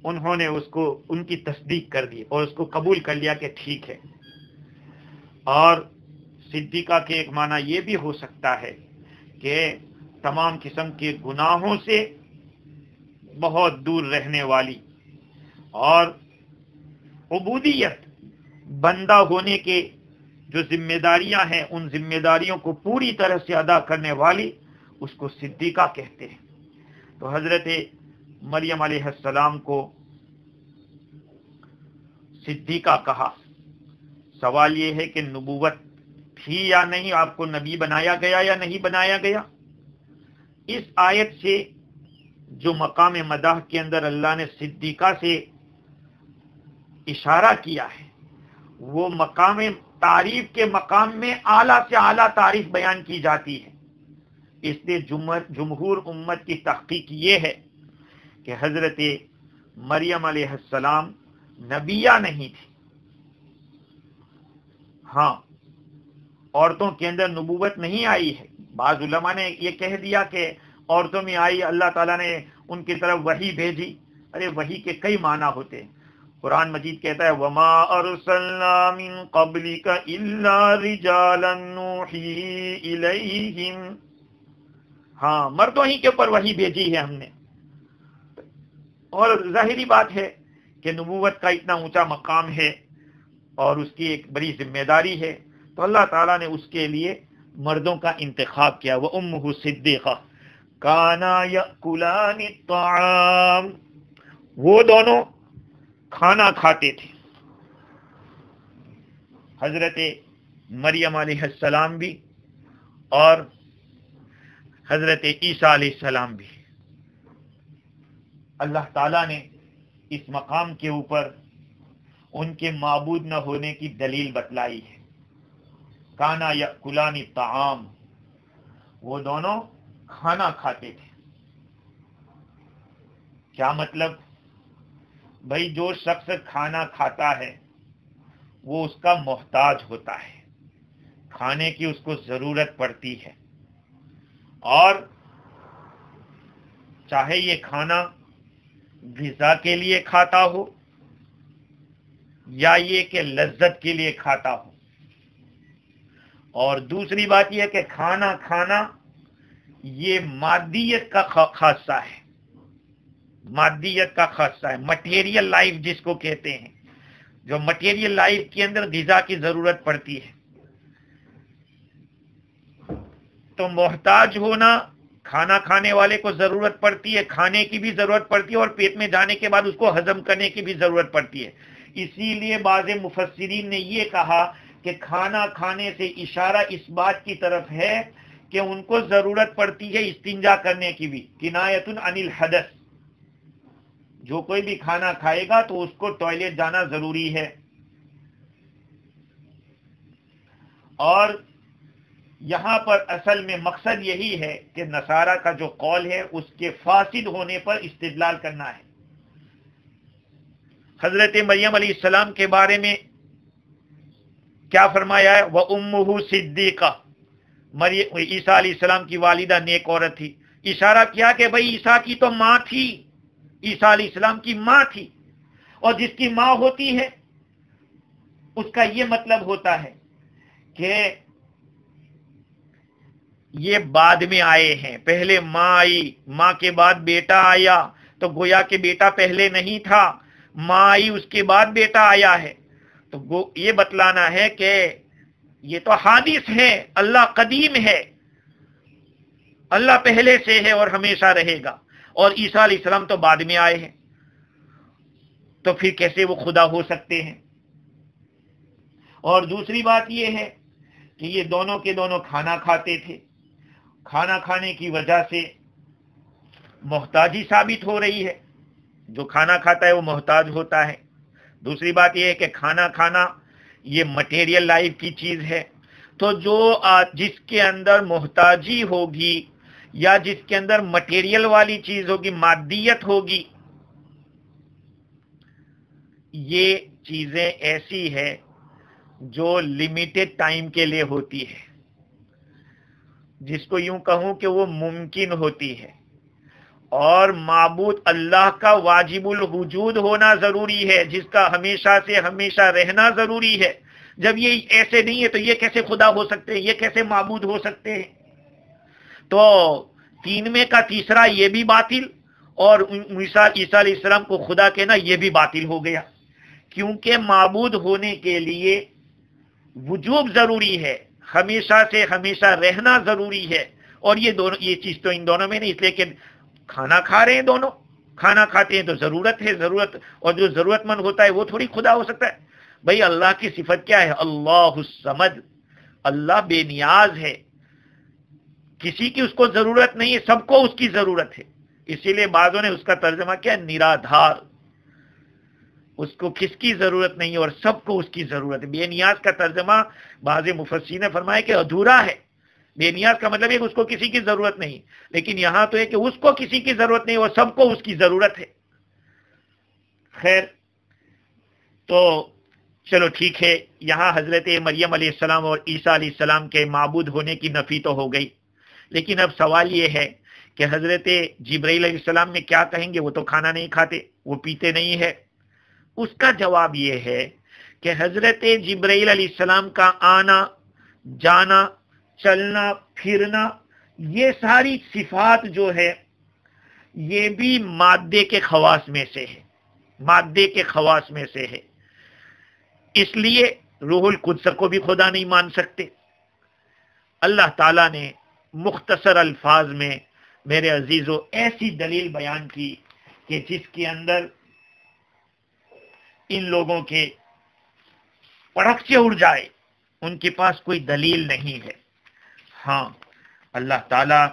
S1: انہوں نے اس کو ان کی تصدیق کر دی اور اس کو قبول کر لیا کہ ٹھیک ہے۔ اور صدیقہ کے ایک معنی یہ بھی ہو سکتا ہے کہ تمام قسم کے گناہوں سے بہت دور رہنے والی، اور عبودیت، بندہ ہونے کے جو ذمہ داریاں ہیں، ان ذمہ داریوں کو پوری طرح سے ادا کرنے والی، اس کو صدیقہ کہتے ہیں۔ تو حضرت مریم علیہ السلام کو صدیقہ کہا، سوال یہ ہے کہ نبوت تھی یا نہیں، آپ کو نبی بنایا گیا یا نہیں بنایا گیا؟ اس آیت سے جو مقام مدح کے اندر اللہ نے صدیقہ سے اشارہ کیا ہے، وہ مقام تعریف کے مقام میں اعلیٰ سے اعلیٰ تعریف بیان کی جاتی ہے۔ اس لیے جمہور امت کی تحقیق یہ ہے کہ حضرت مریم علیہ السلام نبیہ نہیں تھی۔ ہاں، عورتوں کے اندر نبوت نہیں آئی ہے۔ بعض علماء نے یہ کہہ دیا کہ عورتوں میں آئی، اللہ تعالیٰ نے ان کی طرف وحی بھیجی۔ ارے وحی کے کئی معنی ہوتے ہیں۔ قرآن مجید کہتا ہے وَمَا أَرْسَلْنَا مِن قَبْلِكَ إِلَّا رِجَالًا نُوحِي إِلَيْهِمْ، ہاں مردوں ہی کے اوپر وحی بھیجی ہے ہم نے۔ اور ظاہری بات ہے کہ نبوت کا اتنا اونچا مقام ہے اور اس کی ایک بڑی ذمہ داری ہے، تو اللہ تعالیٰ نے اس کے لیے مردوں کا انتخاب کیا۔ وَأُمُّهُ صِدِّيقَةٌ كَانَا يَأْكُلَانِ الطَّعَامَ، وہ دونوں کھانا کھاتے تھے۔ حضرت مریم علیہ السلام بھی اور حضرت عیسیٰ علیہ السلام بھی۔ اللہ تعالیٰ نے اس مقام کے اوپر ان کے معبود نہ ہونے کی دلیل بتلائی ہے۔ کانا یأکلان الطعام، وہ دونوں کھانا کھاتے تھے۔ کیا مطلب؟ بھائی جو شخص کھانا کھاتا ہے وہ اس کا محتاج ہوتا ہے، کھانے کی اس کو ضرورت پڑتی ہے، اور چاہے یہ کھانا غذا کے لیے کھاتا ہو یا یہ کہ لذت کے لیے کھاتا ہو۔ اور دوسری بات یہ ہے کہ کھانا کھانا یہ مادیت کا خاصہ ہے، مادیت کا خاصہ ہے، مٹیریل لائف جس کو کہتے ہیں، جو مٹیریل لائف کے اندر غذا کی ضرورت پڑتی ہے۔ تو محتاج ہونا، کھانا کھانے والے کو ضرورت پڑتی ہے، کھانے کی بھی ضرورت پڑتی ہے، اور پیٹ میں جانے کے بعد اس کو ہضم کرنے کی بھی ضرورت پڑتی ہے۔ اسی لیے بعض مفسرین نے یہ کہا کہ کھانا کھانے سے اشارہ اس بات کی طرف ہے کہ ان کو ضرورت پڑتی ہے استنجا کرنے کی بھی، کنایۃ عن الحدث، جو کوئی بھی کھانا کھائے گا تو اس کو ٹوائلٹ جانا ضروری ہے۔ اور یہاں پر اصل میں مقصد یہی ہے کہ نصارہ کا جو قول ہے اس کے فاسد ہونے پر استدلال کرنا ہے۔ حضرت مریم علیہ السلام کے بارے میں کیا فرمایا ہے؟ وَأُمُّهُ صِدِّيقَةٌ، عیسیٰ علیہ السلام کی والدہ نیک عورت تھی۔ اشارہ کیا کہ بھئی عیسیٰ کی تو ماں تھی، عیسیٰ علیہ السلام کی ماں تھی، اور جس کی ماں ہوتی ہے اس کا یہ مطلب ہوتا ہے کہ یہ بعد میں آئے ہیں، پہلے ماں آئی، ماں کے بعد بیٹا آیا، تو گویا کہ بیٹا پہلے نہیں تھا، ماں آئی اس کے بعد بیٹا آیا ہے۔ تو یہ بتلانا ہے کہ یہ تو حادث ہے، اللہ قدیم ہے، اللہ پہلے سے ہے اور ہمیشہ رہے گا، اور عیسیٰ علیہ السلام تو بعد میں آئے ہیں، تو پھر کیسے وہ خدا ہو سکتے ہیں؟ اور دوسری بات یہ ہے کہ یہ دونوں کے دونوں کھانا کھاتے تھے، کھانا کھانے کی وجہ سے محتاجی ثابت ہو رہی ہے، جو کھانا کھاتا ہے وہ محتاج ہوتا ہے۔ دوسری بات یہ ہے کہ کھانا کھانا یہ مٹیریل لائف کی چیز ہے، تو جو جس کے اندر محتاجی ہوگی یا جس کے اندر مٹیریل والی چیز ہوگی، مادیت ہوگی، یہ چیزیں ایسی ہے جو لیمیٹڈ ٹائم کے لیے ہوتی ہے، جس کو یوں کہوں کہ وہ ممکن ہوتی ہے، اور معبود اللہ کا واجب الوجود ہونا ضروری ہے، جس کا ہمیشہ سے ہمیشہ رہنا ضروری ہے۔ جب یہ ایسے نہیں ہے تو یہ کیسے خدا ہو سکتے ہیں، یہ کیسے معبود ہو سکتے ہیں؟ تو تین میں کا تیسرا یہ بھی باطل، اور عیسیٰ علیہ السلام کو خدا کہنا یہ بھی باطل ہو گیا، کیونکہ معبود ہونے کے لیے وجوب ضروری ہے، ہمیشہ سے ہمیشہ رہنا ضروری ہے، اور یہ چیز تو ان دونوں میں نہیں، اس لیے کہ کھانا کھا رہے ہیں، دونوں کھانا کھاتے ہیں تو ضرورت ہے، ضرورت، اور جو ضرورت مند ہوتا ہے وہ تھوڑی خدا ہو سکتا ہے؟ بھئی اللہ کی صفت کیا ہے؟ اللہ الصمد، اللہ بے نیاز ہے، کسی کی اس کو ضرورت نہیں ہے، سب کو اس کی ضرورت ہے. اسی لیے بعضوں نے اس کا ترجمہ کیا؟ نرادھار، اس کو کس کی ضرورت نہیں ہے اور سب کو اس کی ضرورت ہے. بے نیاز کا ترجمہ بعض مفسرین نے فرمایا کہ ادھورا ہے. بے نیاز کا مطلب ہے کہ اس کو کسی کی ضرورت نہیں، لیکن یہاں تو ہے کہ اس کو کسی کی ضرورت نہیں اور سب کو اس کی ضرورت ہے. خیر، تو چلو ٹھیک ہے، یہاں حضرت مریم علیہ السلام اور عیسیٰ علیہ السلام کے معبود ہونے کی نفی تو ہو گئی، لیکن اب سوال یہ ہے کہ حضرت جبرائیل علیہ السلام میں کیا کہیں گے؟ وہ تو کھانا نہیں کھاتے، وہ پیتے نہیں ہے. اس کا جواب یہ ہے کہ حضرت جبرائیل علیہ السلام کا آنا جانا، چلنا پھرنا، یہ ساری صفات جو ہے یہ بھی مادے کے خواص میں سے ہے، مادے کے خواص میں سے ہے. اس لیے روح القدس کو بھی خدا نہیں مان سکتے. اللہ تعالیٰ نے مختصر الفاظ میں میرے عزیزو ایسی دلیل بیان کی کہ جس کے اندر ان لوگوں کے پڑک سے اڑ جائے، ان کے پاس کوئی دلیل نہیں ہے. ہاں، اللہ تعالیٰ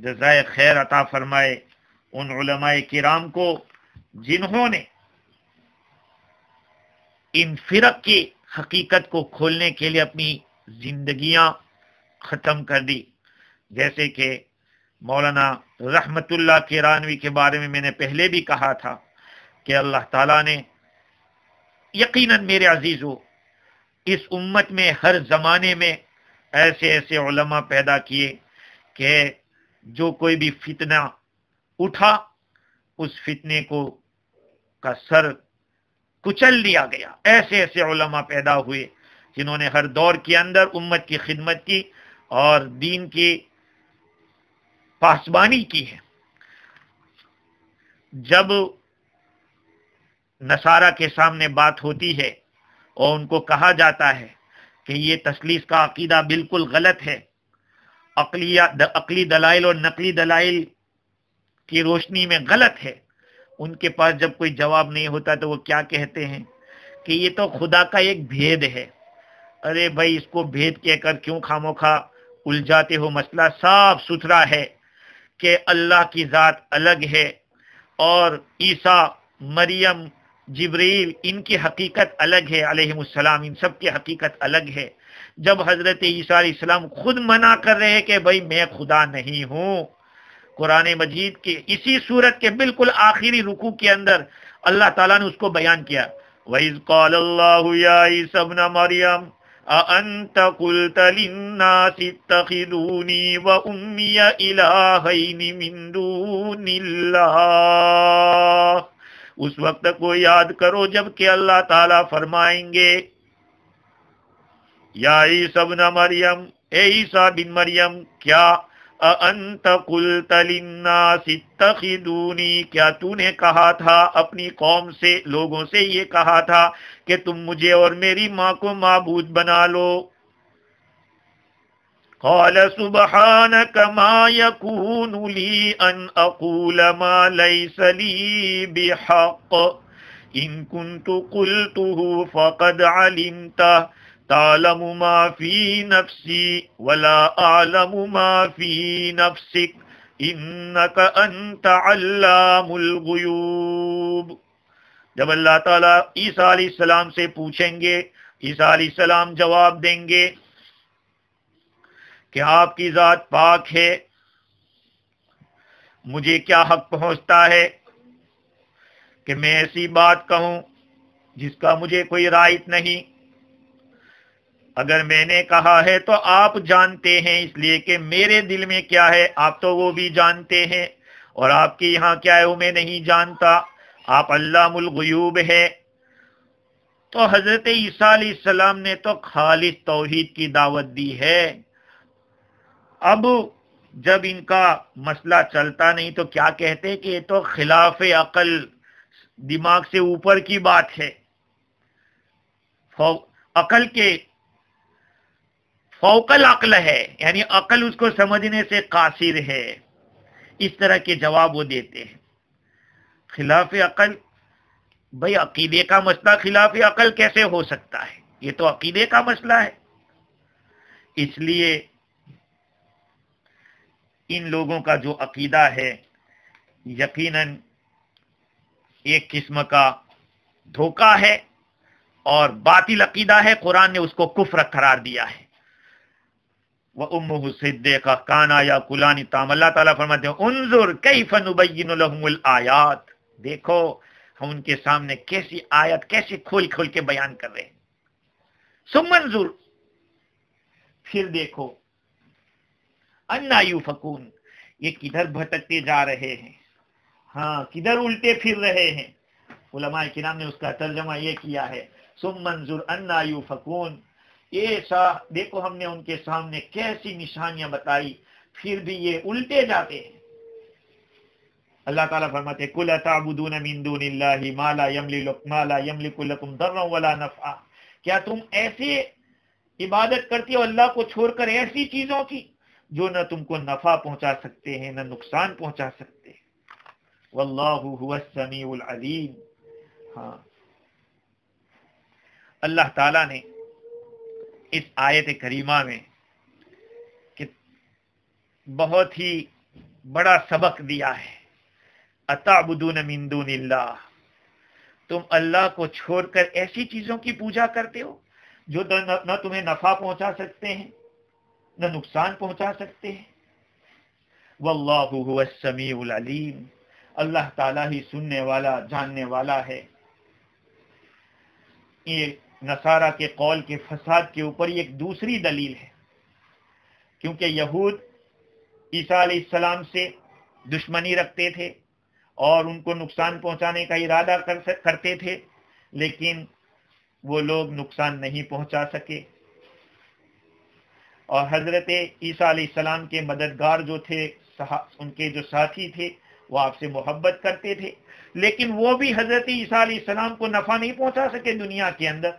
S1: جزائے خیر عطا فرمائے ان علماء کرام کو جنہوں نے ان فرق کی حقیقت کو کھولنے کے لیے اپنی زندگیاں ختم کر دی. جیسے کہ مولانا رحمت اللہ کیرانوی کے بارے میں نے پہلے بھی کہا تھا کہ اللہ تعالیٰ نے یقیناً میرے عزیزو اس امت میں ہر زمانے میں ایسے ایسے علماء پیدا کیے کہ جو کوئی بھی فتنہ اٹھا اس فتنے کو کا سر کچل دیا گیا. ایسے ایسے علماء پیدا ہوئے جنہوں نے ہر دور کے اندر امت کی خدمت کی اور دین کی پاسبانی کی ہے. جب نصارہ کے سامنے بات ہوتی ہے اور ان کو کہا جاتا ہے کہ یہ تثلیث کا عقیدہ بالکل غلط ہے، عقلی دلائل اور نقلی دلائل کی روشنی میں غلط ہے، ان کے پاس جب کوئی جواب نہیں ہوتا تو وہ کیا کہتے ہیں کہ یہ تو خدا کا ایک بھید ہے. ارے بھائی، اس کو بھید کہہ کر کیوں خاموخواہ الجھاتے ہو؟ مسئلہ صاف ستھرا ہے کہ اللہ کی ذات الگ ہے اور عیسیٰ، مریم، جبرائیل ان کی حقیقت الگ ہے علیہ السلام، ان سب کی حقیقت الگ ہے. جب حضرت عیسیٰ علیہ السلام خود منع کر رہے ہیں کہ بھائی میں خدا نہیں ہوں، قرآن مجید کے اسی صورت کے بالکل آخری رکوع کے اندر اللہ تعالیٰ نے اس کو بیان کیا. وَإِذْ قَالَ اللَّهُ يَا عِيسَى ابْنَ مَرْيَمَ أَأَنْتَ قُلْتَ لِلنَّاسِ اتَّخِذُونِي وَأُمِّيَ إِلَٰهَيْنِ مِن دُونِ اللَّهِ. اس وقت کو یاد کرو جب کہ اللہ تعالیٰ فرمائیں گے یا عیسی ابن مریم، اے عیسیٰ بن مریم، کیا انت قلت للناس اتخذونی، کیا تو نے کہا تھا اپنی قوم سے، لوگوں سے یہ کہا تھا کہ تم مجھے اور میری ماں کو معبود بنا لو. قال سبحانك ما يكون لي ان اقول ما ليس لي بحق ان كنت قلته فقد علمته تعلم ما في نفسي ولا اعلم ما في نفسك انك انت علام الغیوب. جب اللہ تعالیٰ عیسیٰ علیہ السلام سے پوچھیں گے، عیسیٰ علیہ السلام جواب دیں گے کہ آپ کی ذات پاک ہے، مجھے کیا حق پہنچتا ہے کہ میں ایسی بات کہوں جس کا مجھے کوئی رائٹ نہیں. اگر میں نے کہا ہے تو آپ جانتے ہیں، اس لیے کہ میرے دل میں کیا ہے آپ تو وہ بھی جانتے ہیں، اور آپ کے یہاں کیا ہے وہ میں نہیں جانتا. آپ علام الغیوب ہے. تو حضرت عیسیٰ علیہ السلام نے تو خالص توحید کی دعوت دی ہے. اب جب ان کا مسئلہ چلتا نہیں تو کیا کہتے کہ یہ تو خلاف عقل، دماغ سے اوپر کی بات ہے، عقل کے فوق العقل ہے، یعنی عقل اس کو سمجھنے سے قاصر ہے. اس طرح کے جواب وہ دیتے ہیں. خلاف عقل؟ بھائی عقیدے کا مسئلہ خلاف عقل کیسے ہو سکتا ہے؟ یہ تو عقیدے کا مسئلہ ہے. اس لیے ان لوگوں کا جو عقیدہ ہے یقیناً ایک قسم کا دھوکہ ہے اور باطل عقیدہ ہے. قرآن نے اس کو کفر قرار دیا ہے. وَأُمُّهُ صِدِّقَةٌ كَانَا يَأْكُلَانِ الطَّعَامَ. اللہ تعالیٰ فرماتے ہیں انظر کیف نبین لهم الآیات، دیکھو ہم ان کے سامنے کیسی آیت کیسے کھول کھول کے بیان کر رہے ہیں. ثم انظر، پھر دیکھو انا یؤفکون، یہ کدھر بھٹکتے جا رہے ہیں، ہاں کدھر الٹے پھر رہے ہیں. علماء کرام نے اس کا ترجمہ یہ کیا ہے ثم انظر انا یؤفکون، ایسا دیکھو ہم نے ان کے سامنے کیسی نشانیاں بتائی پھر بھی یہ الٹے جاتے ہیں. اللہ تعالیٰ فرماتے ہیں قل اتعبدون من دون اللہ ما لا یملک لکم ضرا ولا نفعا، کیا تم ایسے عبادت کرتی ہو اللہ کو چھوڑ کر ایسی چیزوں کی جو نہ تم کو نفع پہنچا سکتے ہیں نہ نقصان پہنچا سکتے ہیں. واللہ هو السمیع العلیم. ہاں اللہ تعالیٰ نے اس آیت کریمہ میں کہ بہت ہی بڑا سبق دیا ہے. اتعبدون من دون اللہ، تم اللہ کو چھوڑ کر ایسی چیزوں کی پوجا کرتے ہو جو نہ تمہیں نفع پہنچا سکتے ہیں نہ نقصان پہنچا سکتے ہیں. واللہ هو السمیع العلیم، اللہ تعالیٰ ہی سننے والا جاننے والا ہے. یہ نصارہ کے قول کے فساد کے اوپر ایک دوسری دلیل ہے، کیونکہ یہود عیسیٰ علیہ السلام سے دشمنی رکھتے تھے اور ان کو نقصان پہنچانے کا ارادہ کرتے تھے، لیکن وہ لوگ نقصان نہیں پہنچا سکے. اور حضرت عیسیٰ علیہ السلام کے مددگار جو تھے، ان کے جو ساتھی تھے، وہ آپ سے محبت کرتے تھے، لیکن وہ بھی حضرت عیسیٰ علیہ السلام کو نفع نہیں پہنچا سکے دنیا کے اندر.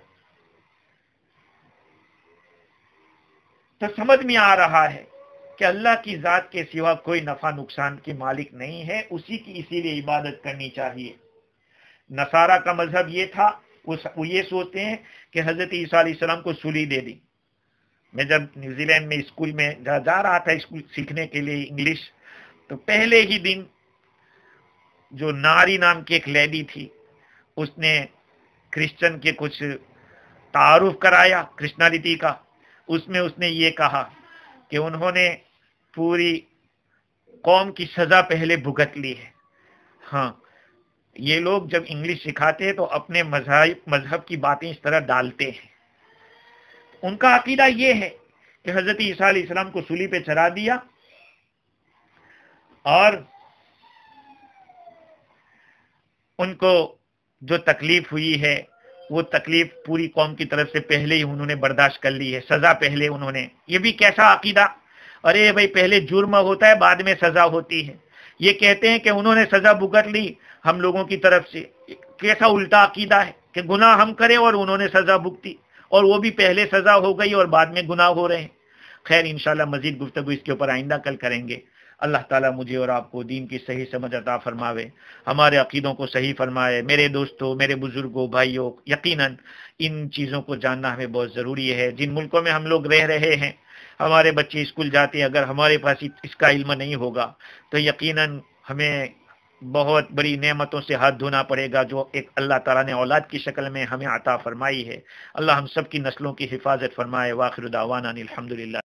S1: تو سمجھ میں آ رہا ہے کہ اللہ کی ذات کے سوا کوئی نفع نقصان کے مالک نہیں ہے، اسی کی اسی لیے عبادت کرنی چاہیے. نصارہ کا مذہب یہ تھا، وہ یہ سوچتے ہیں کہ حضرت عیسیٰ علیہ السلام کو سولی دے دی. میں جب نیوزی لینڈ میں اسکول میں جا رہا تھا اسکول سیکھنے کے لیے انگلش، تو پہلے ہی دن جو ناری نام کی ایک لیڈی تھی، اس نے کرسچن کے کچھ تعارف کرایا کرسچنالٹی کا. اس میں اس نے یہ کہا کہ انہوں نے پوری قوم کی سزا پہلے بھگت لی ہے. ہاں یہ لوگ جب انگلش سکھاتے ہیں تو اپنے مذہب کی باتیں اس طرح ڈالتے ہیں. ان کا عقیدہ یہ ہے کہ حضرت عیسیٰ علیہ السلام کو سولی پہ چڑھا دیا اور ان کو جو تکلیف ہوئی ہے وہ تکلیف پوری قوم کی طرف سے پہلے ہی انہوں نے برداشت کر لی ہے، سزا پہلے انہوں نے. یہ بھی کیسا عقیدہ؟ ارے بھائی پہلے جرم ہوتا ہے بعد میں سزا ہوتی ہے. یہ کہتے ہیں کہ انہوں نے سزا بھگت لی ہم لوگوں کی طرف سے. کیسا الٹا عقیدہ ہے کہ گناہ ہم کریں اور انہوں نے سزا بھگتی، اور وہ بھی پہلے سزا ہو گئی اور بعد میں گناہ ہو رہے ہیں. خیر انشاءاللہ مزید گفتگو اس کے اوپر آئندہ کل کریں گے. اللہ تعالیٰ مجھے اور آپ کو دین کی صحیح سمجھ عطا فرماوے، ہمارے عقیدوں کو صحیح فرمائے. میرے دوستوں، میرے بزرگوں، بھائیوں، یقیناً ان چیزوں کو جاننا ہمیں بہت ضروری ہے. جن ملکوں میں ہم لوگ رہ رہے ہیں، ہمارے بچے اسکول جاتے ہیں، اگر ہمارے پاس اس کا علم نہیں ہوگا تو یقیناً ہمیں بہت بڑی نعمتوں سے ہاتھ دھونا پڑے گا جو ایک اللہ تعالیٰ نے اولاد کی شکل میں ہمیں عطا فرمائی ہے. اللہ ہم سب کی نسلوں کی حفاظت فرمائے. واخر دعوانا الحمدللہ.